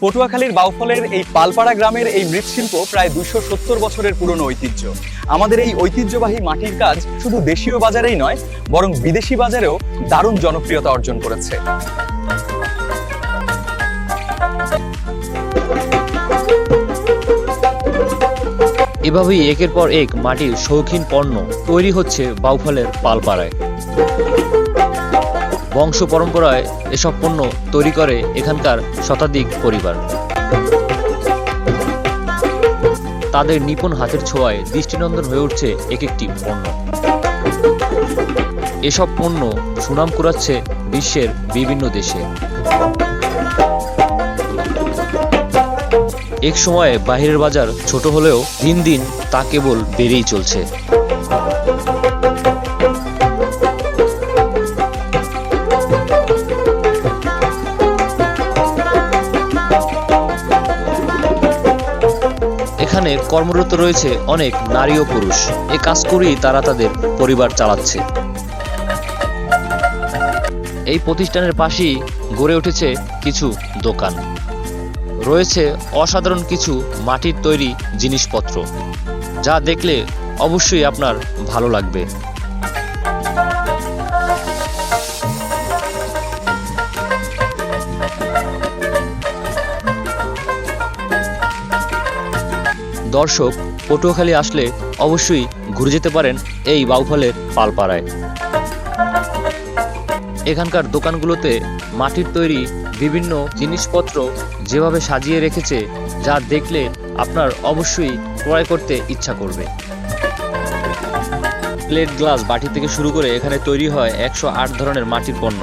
পটুয়াখালীর বাউফলের এই পালপাড়া গ্রামের এই মৃৎশিল্প প্রায় ২৭০ বছরের পুরনো ঐতিহ্য। আমাদের এই ঐতিহ্যবাহী মাটির কাজ শুধু দেশীয় বাজারেই নয়, বরং বিদেশি বাজারেও দারুণ জনপ্রিয়তা অর্জন করেছে। এভাবেই একের পর এক মাটির শৌখিন পণ্য তৈরি হচ্ছে বাউফলের পালপাড়ায়। বংশ পরম্পরায় এসব পণ্য তৈরি করে এখানকার শতাধিক পরিবার। তাদের নিপুণ হাতের ছোঁয়ায় দৃষ্টিনন্দন হয়ে উঠছে এক একটি পণ্য। এসব পণ্য সুনাম কুড়াচ্ছে বিশ্বের বিভিন্ন দেশে। এক সময়ে বাহিরের বাজার ছোট হলেও দিন দিন তা কেবল বেড়েই চলছে। এখানে কর্মরত রয়েছে অনেক নারী ও পুরুষ। এ কাজ করেই তারা তাদের পরিবার চালাচ্ছে। এই প্রতিষ্ঠানের পাশেই গড়ে উঠেছে কিছু দোকান। রয়েছে অসাধারণ কিছু মাটির তৈরি জিনিসপত্র, যা দেখলে অবশ্যই আপনার ভালো লাগবে। দর্শক, পটুয়াখালী আসলে অবশ্যই ঘুরে যেতে পারেন এই বাউফলের পালপাড়ায়। এখানকার দোকানগুলোতে মাটির তৈরি বিভিন্ন জিনিসপত্র যেভাবে সাজিয়ে রেখেছে, যা দেখলে আপনার অবশ্যই ক্রয় করতে ইচ্ছা করবে। প্লেট, গ্লাস, বাটি থেকে শুরু করে এখানে তৈরি হয় ১০৮ ধরনের মাটির পণ্য।